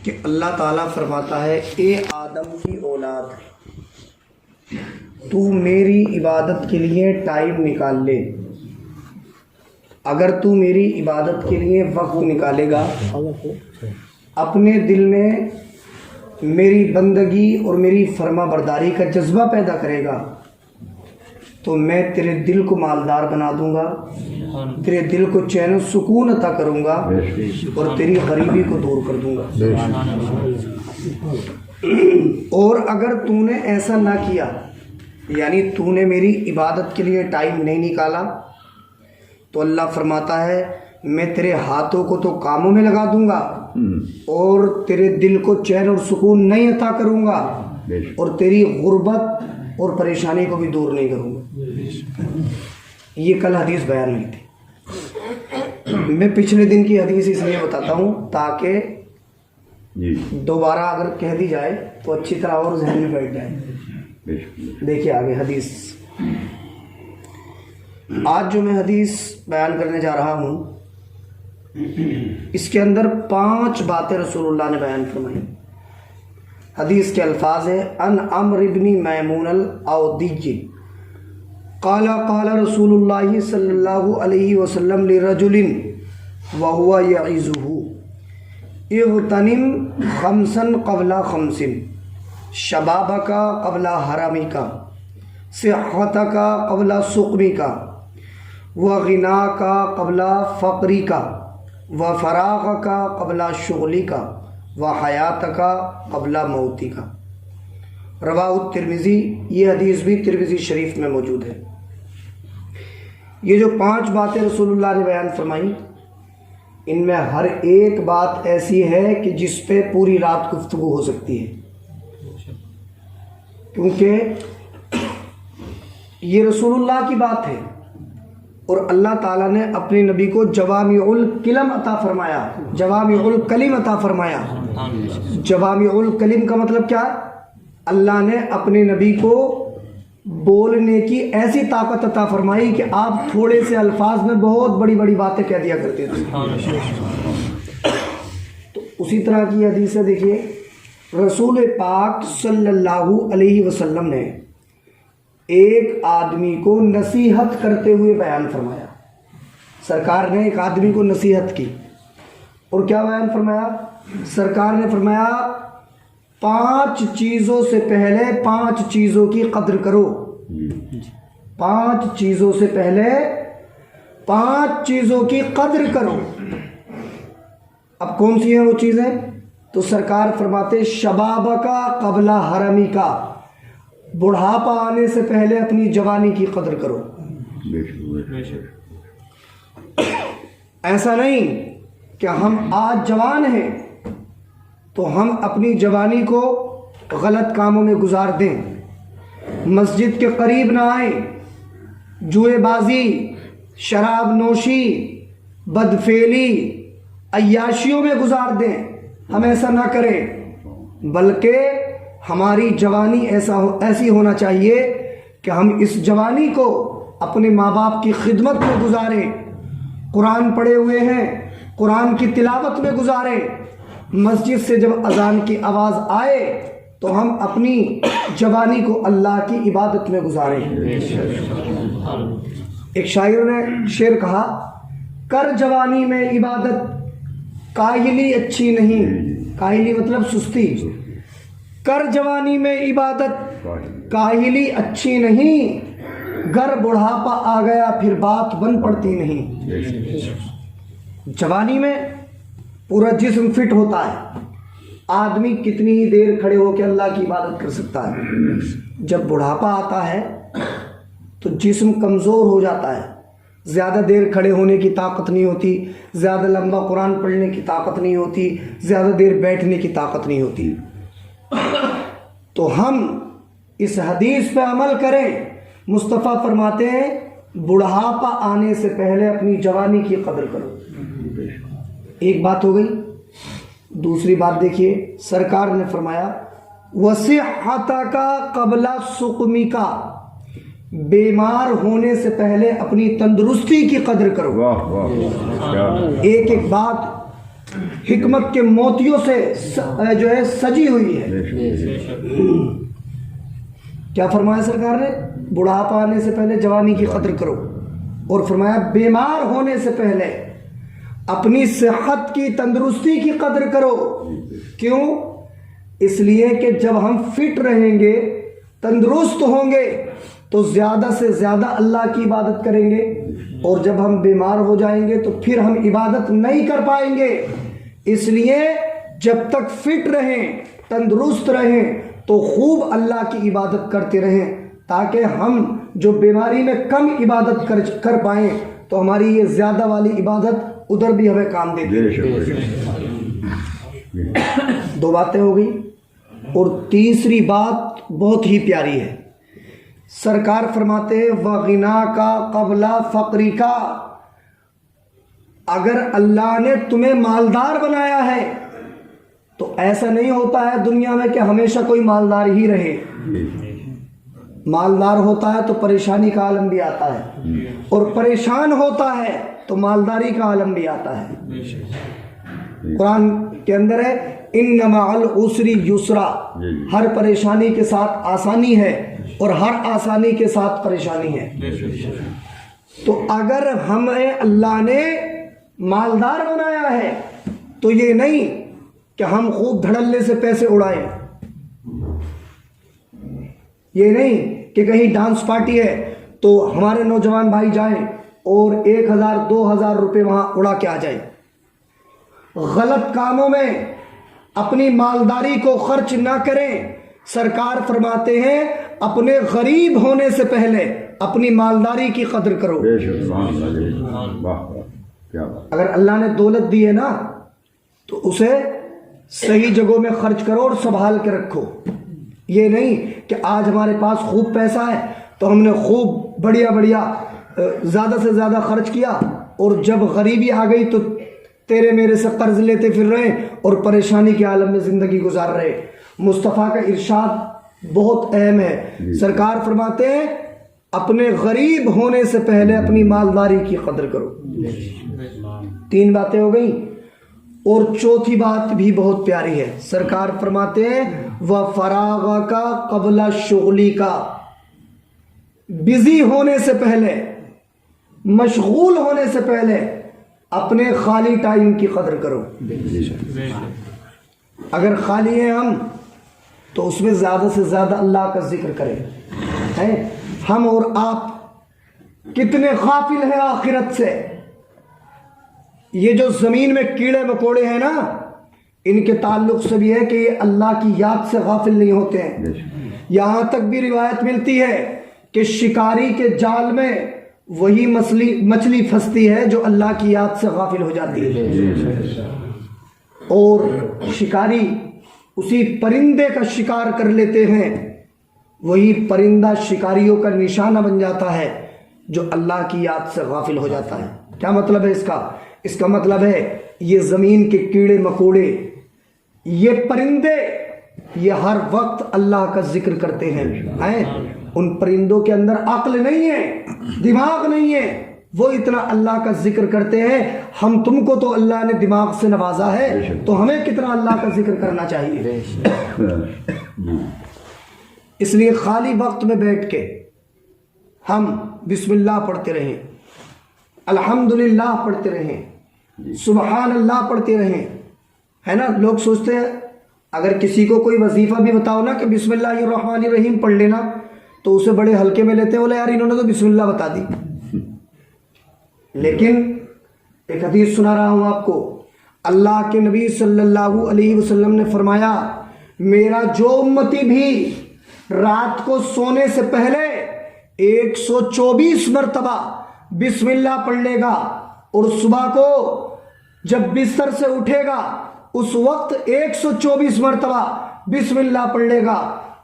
کہ اللہ تعالیٰ فرماتا ہے اے آدم کی اولاد، تو میری عبادت کے لیے ٹائم نکال لے۔ اگر تو میری عبادت کے لیے وقت نکالے گا، اپنے دل میں میری بندگی اور میری فرما برداری کا جذبہ پیدا کرے گا، تو میں تیرے دل کو مالدار بنا دوں گا، تیرے دل کو چین و سکون عطا کروں گا اور تیری غریبی کو دور کر دوں گا۔ اور اگر تو نے ایسا نہ کیا، یعنی تو نے میری عبادت کے لیے ٹائم نہیں نکالا، تو اللہ فرماتا ہے میں تیرے ہاتھوں کو تو کاموں میں لگا دوں گا اور تیرے دل کو چین اور سکون نہیں عطا کروں گا اور تیری غربت اور پریشانی کو بھی دور نہیں کروں گا۔ یہ کل حدیث بیان ہوئی تھی۔ میں پچھلے دن کی حدیث اس لیے بتاتا ہوں تاکہ دوبارہ اگر کہہ دی جائے تو اچھی طرح اور ذہن میں بیٹھ جائے۔ دیکھیے آگے حدیث۔ آج جو میں حدیث بیان کرنے جا رہا ہوں، اس کے اندر 5 باتیں رسول اللہ نے بیان فرمائی۔ حدیث کے الفاظ ہے ان عمرو بن میمون الاودی قال قال رسول اللہ صلی اللہ علیہ وسلم لرجل وهو يعظه اغتنم خمسا قبل خمس شبابك قبل حرمك صحتك قبل سقمك وغناك قبل فقرك وفراغك قبل شغلك وحیاتک قبل موتک۔ رواہ الترمذی، یہ حدیث بھی ترمذی شریف میں موجود ہے۔ یہ جو 5 باتیں رسول اللہ نے بیان فرمائی، ان میں ہر ایک بات ایسی ہے کہ جس پہ پوری رات گفتگو ہو سکتی ہے، کیونکہ یہ رسول اللہ کی بات ہے اور اللہ تعالیٰ نے اپنے نبی کو جوامع الکلم عطا فرمایا، جوامع الکلم عطا فرمایا۔ جوامع الکلم کا مطلب کیا ہے؟ اللہ نے اپنے نبی کو بولنے کی ایسی طاقت عطا فرمائی کہ آپ تھوڑے سے الفاظ میں بہت بڑی بڑی باتیں کہہ دیا کرتے تھے۔ تو اسی طرح کی حدیث دیکھیے، رسول پاک صلی اللہ علیہ وسلم نے ایک آدمی کو نصیحت کرتے ہوئے بیان فرمایا۔ سرکار نے ایک آدمی کو نصیحت کی اور کیا بیان فرمایا؟ سرکار نے فرمایا 5 چیزوں سے پہلے 5 چیزوں کی قدر کرو۔ 5 چیزوں سے پہلے 5 چیزوں کی قدر کرو۔ اب کون سی ہیں وہ چیزیں؟ تو سرکار فرماتے شبابکا قبل حرمکا، بڑھاپا آنے سے پہلے اپنی جوانی کی قدر کرو۔ ایسا نہیں کہ ہم آج جوان ہیں تو ہم اپنی جوانی کو غلط کاموں میں گزار دیں، مسجد کے قریب نہ آئیں، جوئے بازی، شراب نوشی، بدفعلی، عیاشیوں میں گزار دیں۔ ہم ایسا نہ کریں، بلکہ ہماری جوانی ایسی ہونا چاہیے کہ ہم اس جوانی کو اپنے ماں باپ کی خدمت میں گزاریں، قرآن پڑھے ہوئے ہیں قرآن کی تلاوت میں گزاریں، مسجد سے جب اذان کی آواز آئے تو ہم اپنی جوانی کو اللہ کی عبادت میں گزاریں۔ ایک شاعر نے شعر کہا، کر جوانی میں عبادت کاہلی اچھی نہیں، کاہلی مطلب سستی، کر جوانی میں عبادت کاہلی اچھی نہیں، گر بڑھاپا آ گیا پھر بات بن پڑتی نہیں۔ جوانی میں پورا جسم فٹ ہوتا ہے، آدمی کتنی ہی دیر کھڑے ہو کے اللہ کی عبادت کر سکتا ہے۔ جب بڑھاپا آتا ہے تو جسم کمزور ہو جاتا ہے، زیادہ دیر کھڑے ہونے کی طاقت نہیں ہوتی، زیادہ لمبا قرآن پڑھنے کی طاقت نہیں ہوتی، زیادہ دیر بیٹھنے کی طاقت نہیں ہوتی۔ تو ہم اس حدیث پہ عمل کریں۔ مصطفیٰ فرماتے ہیں بڑھاپا آنے سے پہلے اپنی جوانی کی قدر کرو۔ ایک بات ہو گئی۔ دوسری بات دیکھیے، سرکار نے فرمایا وصحتک قبل سقمک، بیمار ہونے سے پہلے اپنی تندرستی کی قدر کرو۔ ایک ایک بات حکمت کے موتیوں سے جو ہے سجی ہوئی ہے. کیا فرمایا سرکار نے؟ بڑھاپا آنے سے پہلے جوانی کی قدر کرو، اور فرمایا بیمار ہونے سے پہلے اپنی صحت کی، تندرستی کی قدر کرو. کیوں؟ اس لیے کہ جب ہم فٹ رہیں گے، تندرست ہوں گے، تو زیادہ سے زیادہ اللہ کی عبادت کریں گے، اور جب ہم بیمار ہو جائیں گے تو پھر ہم عبادت نہیں کر پائیں گے. اس لیے جب تک فٹ رہیں، تندرست رہیں، تو خوب اللہ کی عبادت کرتے رہیں، تاکہ ہم جو بیماری میں کم عبادت کر پائیں تو ہماری یہ زیادہ والی عبادت ادھر بھی ہمیں کام دے دے. 2 باتیں ہو گئی، اور تیسری بات بہت ہی پیاری ہے. سرکار فرماتے ہیں وَغِنَا کا قبل فقری کا، اگر اللہ نے تمہیں مالدار بنایا ہے تو ایسا نہیں ہوتا ہے دنیا میں کہ ہمیشہ کوئی مالدار ہی رہے. مالدار ہوتا ہے تو پریشانی کا عالم بھی آتا ہے، اور پریشان ہوتا ہے تو مالداری کا عالم بھی آتا ہے. قرآن کے اندر ہے ان مع العسر یسرا، ہر پریشانی کے ساتھ آسانی ہے، اور ہر آسانی کے ساتھ پریشانی ہے. تو اگر ہمیں اللہ نے مالدار بنایا ہے تو یہ نہیں کہ ہم خوب دھڑلے سے پیسے اڑائیں، یہ نہیں کہ کہیں ڈانس پارٹی ہے تو ہمارے نوجوان بھائی جائیں اور 1000 2000 روپے وہاں اڑا کے آ جائیں. غلط کاموں میں اپنی مالداری کو خرچ نہ کریں. سرکار فرماتے ہیں اپنے غریب ہونے سے پہلے اپنی مالداری کی قدر کرو. اگر اللہ نے دولت دی ہے نا تو اسے صحیح جگہوں میں خرچ کرو اور سنبھال کے رکھو. یہ نہیں کہ آج ہمارے پاس خوب پیسہ ہے تو ہم نے خوب بڑھیا زیادہ سے زیادہ خرچ کیا، اور جب غریبی آ گئی تو تیرے میرے سے قرض لیتے پھر رہے اور پریشانی کے عالم میں زندگی گزار رہے. مصطفیٰ کا ارشاد بہت اہم ہے. سرکار فرماتے ہیں اپنے غریب ہونے سے پہلے اپنی مالداری کی قدر کرو. 3 باتیں ہو گئیں، اور چوتھی بات بھی بہت پیاری ہے. سرکار فرماتے ہیں وَفَرَاغَكَ قَبْلَ شُغْلِكَ، بزی ہونے سے پہلے، مشغول ہونے سے پہلے اپنے خالی ٹائم کی قدر کرو. اگر خالی ہیں ہم تو اس میں زیادہ سے زیادہ اللہ کا ذکر کریں. ہم اور آپ کتنے غافل ہیں آخرت سے. یہ جو زمین میں کیڑے مکوڑے ہیں نا، ان کے تعلق سے بھی ہے کہ یہ اللہ کی یاد سے غافل نہیں ہوتے ہیں. یہاں تک بھی روایت ملتی ہے کہ شکاری کے جال میں وہی مچھلی پھنستی ہے جو اللہ کی یاد سے غافل ہو جاتی ہے، اور شکاری اسی پرندے کا شکار کر لیتے ہیں. وہی پرندہ شکاریوں کا نشانہ بن جاتا ہے جو اللہ کی یاد سے غافل ہو جاتا ہے. کیا مطلب ہے اس کا؟ اس کا مطلب ہے یہ زمین کے کیڑے مکوڑے، یہ پرندے، یہ ہر وقت اللہ کا ذکر کرتے ہیں. ان پرندوں کے اندر عقل نہیں ہے، دماغ نہیں ہے، وہ اتنا اللہ کا ذکر کرتے ہیں. ہم تم کو تو اللہ نے دماغ سے نوازا ہے، تو ہمیں کتنا اللہ کا ذکر کرنا چاہیے. اس لیے خالی وقت میں بیٹھ کے ہم بسم اللہ پڑھتے رہیں، الحمدللہ پڑھتے رہیں، سبحان اللہ پڑھتے رہیں. ہے نا، لوگ سوچتے ہیں اگر کسی کو کوئی وظیفہ بھی بتاؤ نا کہ بسم اللہ الرحمن الرحیم پڑھ لینا تو اسے بڑے ہلکے میں لیتے ہیں. بولے یار انہوں نے تو بسم اللہ بتا دی. لیکن ایک حدیث سنا رہا ہوں آپ کو. اللہ کے نبی صلی اللہ علیہ وسلم نے فرمایا میرا جو امتی بھی رات کو سونے سے پہلے 124 مرتبہ بسم اللہ پڑھ لے گا، اور صبح کو جب بستر سے اٹھے گا اس وقت 124 مرتبہ بسم اللہ پڑھ لے گا،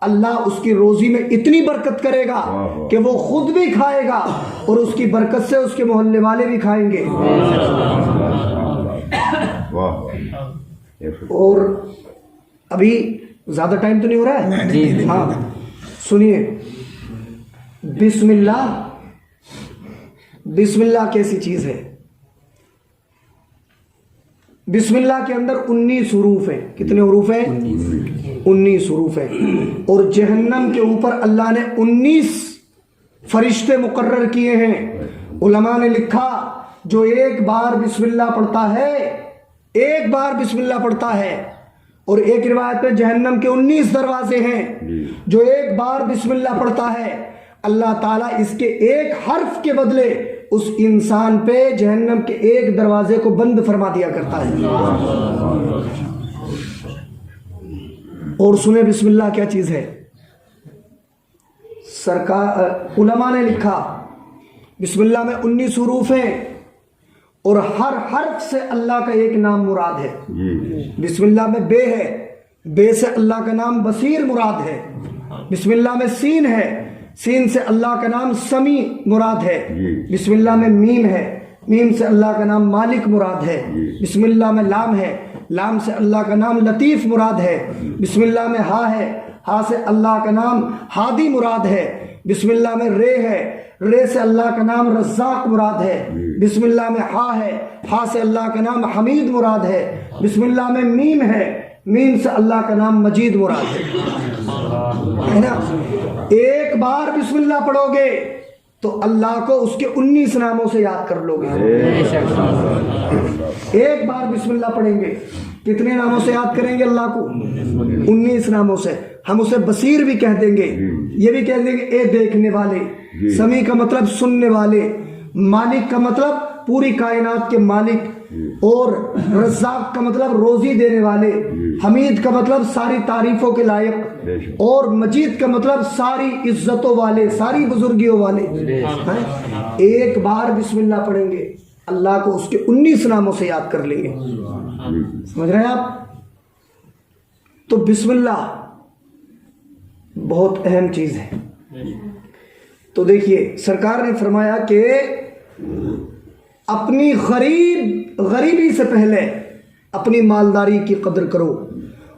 اللہ اس کی روزی میں اتنی برکت کرے گا کہ وہ خود بھی کھائے گا اور اس کی برکت سے اس کے محلے والے بھی کھائیں گے. اور ابھی زیادہ ٹائم تو نہیں ہو رہا ہے؟ ہاں سنیے، بسم اللہ، بسم اللہ کیسی چیز ہے. بسم اللہ کے اندر 19 حروف ہیں. کتنے حروف ہیں؟ 19 حروف ہیں. اور جہنم کے اوپر اللہ نے 19 فرشتے مقرر کیے ہیں. علماء نے لکھا جو ایک بار بسم اللہ پڑھتا ہے، ایک بار بسم اللہ پڑھتا ہے، اور ایک روایت میں جہنم کے 19 دروازے ہیں، جو ایک بار بسم اللہ پڑھتا ہے اللہ تعالیٰ اس کے ایک حرف کے بدلے اس انسان پہ جہنم کے ایک دروازے کو بند فرما دیا کرتا ہے. اور سنیں بسم اللہ کیا چیز ہے. علماء نے لکھا بسم اللہ میں 19 حروف ہیں اور ہر حرف سے اللہ کا ایک نام مراد ہے. بسم اللہ میں بے ہے، بے سے اللہ کا نام بصیر مراد ہے. بسم اللہ میں سین ہے، سین سے اللہ کا نام سمیع مراد ہے. بسم اللہ میں میم ہے، میم سے اللہ کا نام مالک مراد ہے. بسم اللہ میں لام ہے، لام سے اللہ کا نام لطیف مراد ہے. بسم اللہ میں ہا ہے، ہا سے اللہ کا نام ہادی مراد ہے. بسم اللہ میں رے ہے، رے سے اللہ کا نام رزاق مراد ہے. بسم اللہ میں ہا ہے، ہا سے اللہ کا نام حمید مراد ہے. بسم اللہ میں میم ہے، میم سے اللہ کا نام مجید مراد ہے نا. ایک بار بسم اللہ پڑھو گے تو اللہ کو اس کے 19 ناموں سے یاد کر لو گے. ایک بار بسم اللہ پڑھیں گے کتنے ناموں سے یاد کریں گے اللہ کو؟ 19 ناموں سے. ہم اسے بصیر بھی کہہ دیں گے، یہ بھی کہہ دیں گے اے دیکھنے والے. سمیع کا مطلب سننے والے، مالک کا مطلب پوری کائنات کے مالک، اور رزاق کا مطلب روزی دینے والے، حمید کا مطلب ساری تعریفوں کے لائق، اور مجید کا مطلب ساری عزتوں والے، ساری بزرگیوں والے. ایک بار بسم اللہ پڑھیں گے اللہ کو اس کے 19 ناموں سے یاد کر لیں گے. سمجھ رہے ہیں آپ؟ تو بسم اللہ بہت اہم چیز ہے. تو دیکھیے سرکار نے فرمایا کہ اپنی غریبی سے پہلے اپنی مالداری کی قدر کرو،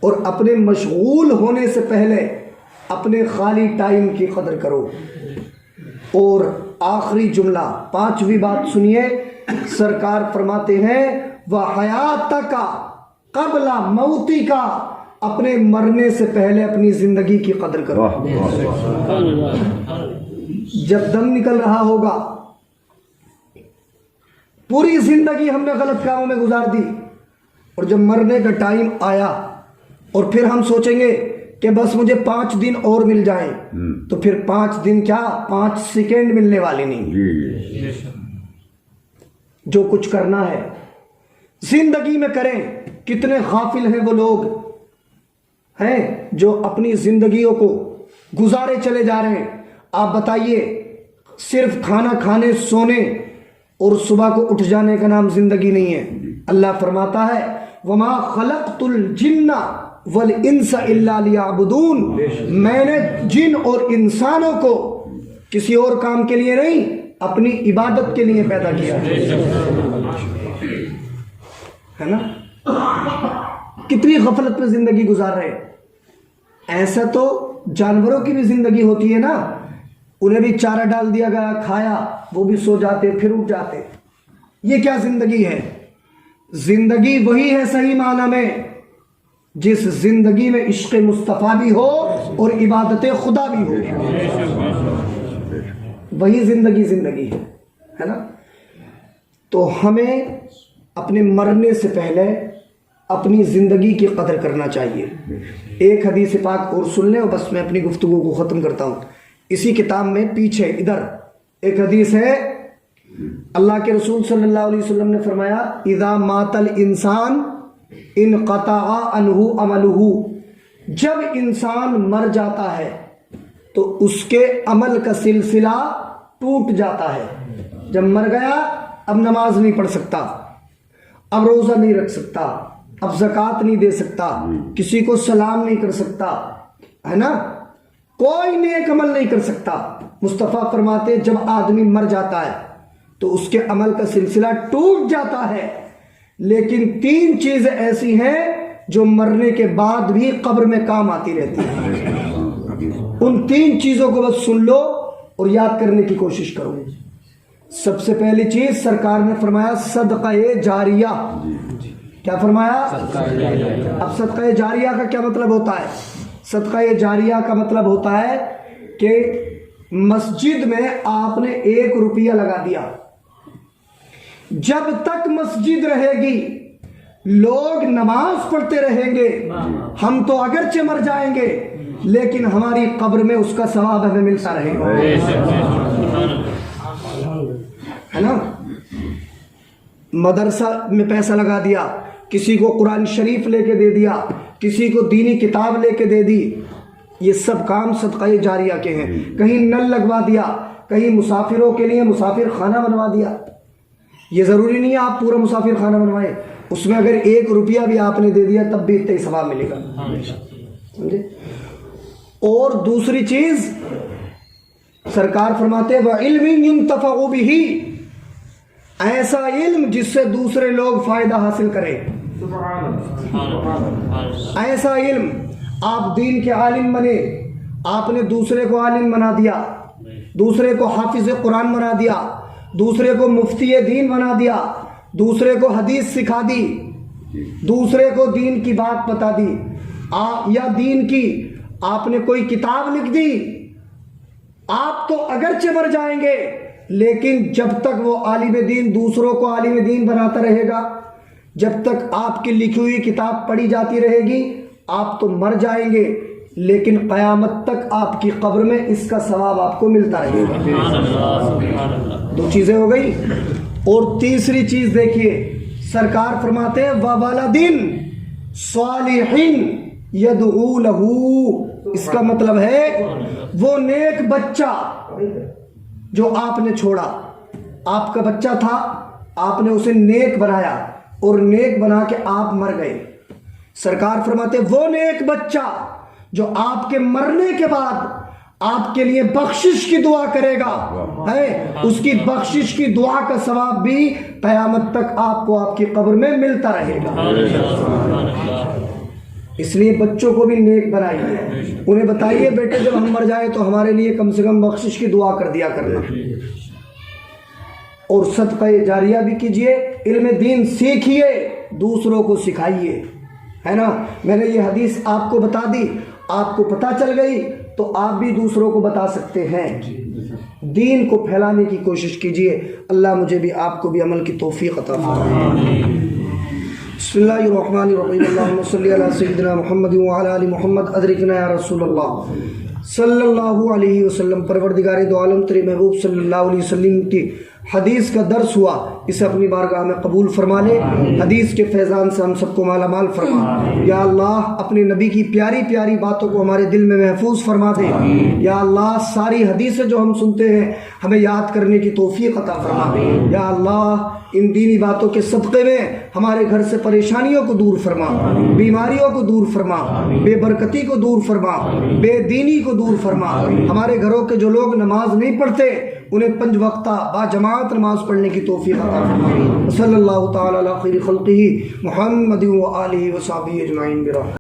اور اپنے مشغول ہونے سے پہلے اپنے خالی ٹائم کی قدر کرو. اور آخری جملہ 5ویں بات سنیے. سرکار فرماتے ہیں وَحَيَاتَكَ قَبْلَ مَوْتِكَ، اپنے مرنے سے پہلے اپنی زندگی کی قدر کرو. جب دم نکل رہا ہوگا، پوری زندگی ہم نے غلط کاموں میں گزار دی، اور جب مرنے کا ٹائم آیا اور پھر ہم سوچیں گے کہ بس مجھے 5 دن اور مل جائیں، تو پھر 5 دن کیا 5 سیکنڈ ملنے والے نہیں. جو کچھ کرنا ہے زندگی میں کریں. کتنے غافل ہیں وہ لوگ ہیں جو اپنی زندگیوں کو گزارے چلے جا رہے ہیں. آپ بتائیے، صرف کھانا کھانے، سونے اور صبح کو اٹھ جانے کا نام زندگی نہیں ہے. اللہ فرماتا ہے وَمَا خَلَقْتُ الْجِنَّ وَالْإِنسَ إِلَّا لِيَعْبُدُونَ، میں نے جن اور انسانوں کو کسی اور کام کے لیے نہیں، اپنی عبادت کے لیے پیدا کیا ہے نا. کتنی غفلت میں زندگی گزار رہے ہیں. ایسا تو جانوروں کی بھی زندگی ہوتی ہے نا، انہیں بھی چارہ ڈال دیا گیا، کھایا، وہ بھی سو جاتے پھر اٹھ جاتے. یہ کیا زندگی ہے؟ زندگی وہی ہے صحیح معنی میں جس زندگی میں عشق مصطفیٰ بھی ہو اور عبادت خدا بھی ہو. وہی زندگی ہے نا. تو ہمیں اپنے مرنے سے پہلے اپنی زندگی کی قدر کرنا چاہیے. ایک حدیث پاک اور سن لیں اور بس میں اپنی گفتگو کو ختم کرتا ہوں. اسی کتاب میں پیچھے ادھر ایک حدیث ہے. اللہ کے رسول صلی اللہ علیہ وسلم نے فرمایا اذا مات الانسان انقطع عنہ عملہ، جب انسان مر جاتا ہے تو اس کے عمل کا سلسلہ ٹوٹ جاتا ہے. جب مر گیا اب نماز نہیں پڑھ سکتا، اب روزہ نہیں رکھ سکتا، اب زکوٰۃ نہیں دے سکتا، کسی کو سلام نہیں کر سکتا، ہے نا، کوئی نیک عمل نہیں کر سکتا. مصطفیٰ فرماتے جب آدمی مر جاتا ہے تو اس کے عمل کا سلسلہ ٹوٹ جاتا ہے. لیکن 3 چیزیں ایسی ہیں جو مرنے کے بعد بھی قبر میں کام آتی رہتی ہیں. ان 3 چیزوں کو بس سن لو اور یاد کرنے کی کوشش کرو. سب سے پہلی چیز سرکار نے فرمایا صدقہ جاریہ. کیا فرمایا؟ اب صدقہ جاریہ کا کیا مطلب ہوتا ہے؟ صدقہ جاریہ کا مطلب ہوتا ہے کہ مسجد میں آپ نے 1 روپیہ لگا دیا، جب تک مسجد رہے گی، لوگ نماز پڑھتے رہیں گے، ہم تو اگرچہ مر جائیں گے لیکن ہماری قبر میں اس کا ثواب ہمیں ملتا رہے گا، ہے نا؟ مدرسہ میں پیسہ لگا دیا، کسی کو قرآن شریف لے کے دے دیا، کسی کو دینی کتاب لے کے دے دی، یہ سب کام صدقہ جاریہ کے ہیں۔ کہیں نل لگوا دیا، کہیں مسافروں کے لیے مسافر خانہ بنوا دیا، یہ ضروری نہیں ہے آپ پورا مسافر خانہ بنوائیں، اس میں اگر 1 روپیہ بھی آپ نے دے دیا تب بھی اتنا ہی ثواب ملے گا، سمجھے؟ اور دوسری چیز سرکار فرماتے ہیں وَعِلْمٍ يُنْتَفَعُ بِهِ، ایسا علم جس سے دوسرے لوگ فائدہ حاصل کریں، ایسا علم، آپ دین کے عالم بنے، آپ نے دوسرے کو عالم بنا دیا، دوسرے کو حافظ قرآن بنا دیا، دوسرے کو مفتی دین بنا دیا، دوسرے کو حدیث سکھا دی، دوسرے کو دین کی بات بتا دی، یا دین کی آپ نے کوئی کتاب لکھ دی، آپ تو اگرچہ مر جائیں گے لیکن جب تک وہ عالم دین دوسروں کو عالم دین بناتا رہے گا، جب تک آپ کی لکھی ہوئی کتاب پڑھی جاتی رہے گی، آپ تو مر جائیں گے لیکن قیامت تک آپ کی قبر میں اس کا ثواب آپ کو ملتا رہے گا۔ 2 چیزیں ہو گئی۔ اور تیسری چیز دیکھیے، سرکار فرماتے ہیں وَوَلَدٍ صَالِحٍ يَدْعُو لَهُ، اس کا مطلب ہے وہ نیک بچہ جو آپ نے چھوڑا، آپ کا بچہ تھا، آپ نے اسے نیک بنایا اور نیک بنا کے آپ مر گئے، سرکار فرماتے وہ نیک بچہ جو آپ کے مرنے کے بعد آپ کے لیے بخشش کی دعا کرے گا، ہے اس کی بخشش کی دعا کا ثواب بھی قیامت تک آپ کو آپ کی قبر میں ملتا رہے گا۔ اس لیے بچوں کو بھی نیک بنائیے، انہیں بتائیے بیٹے جب ہم مر جائیں تو ہمارے لیے کم سے کم بخشش کی دعا کر دیا کرنا۔ اور صدقہ جاریہ بھی کیجئے، علم دین سیکھیے، دوسروں کو سکھائیے، ہے نا؟ میں نے یہ حدیث آپ کو بتا دی، آپ کو پتہ چل گئی تو آپ بھی دوسروں کو بتا سکتے ہیں، دین کو پھیلانے کی کوشش کیجئے۔ اللہ مجھے بھی آپ کو بھی عمل کی توفیق عطا فرمائے۔ بسم اللہ الرحمن الرحیم، اللہم صلی علی سیدنا محمد وعلی آل محمد، ادرکنا یا رسول اللہ صلی اللہ علیہ وسلم۔ پروردگار دو عالم تیرے محبوب صلی اللہ علیہ وسلم کی حدیث کا درس ہوا، اسے اپنی بارگاہ میں قبول فرما لے، حدیث کے فیضان سے ہم سب کو مالا مال فرما۔ یا اللہ اپنے نبی کی پیاری پیاری باتوں کو ہمارے دل میں محفوظ فرما دے۔ یا اللہ ساری حدیثیں جو ہم سنتے ہیں ہمیں یاد کرنے کی توفیق عطا فرما۔ یا اللہ ان دینی باتوں کے صدقے میں ہمارے گھر سے پریشانیوں کو دور فرما، بیماریوں کو دور فرما، بے برکتی کو دور فرما، بے دینی کو دور فرما۔ ہمارے گھروں کے جو لوگ نماز نہیں پڑھتے انہیں 5 وقتہ با جماعت نماز پڑھنے کی توفیق عطا فرما۔ صلی اللہ تعالی علی خیر خلقہ محمد و آلہ و صحبہ اجمعین برحمتہ۔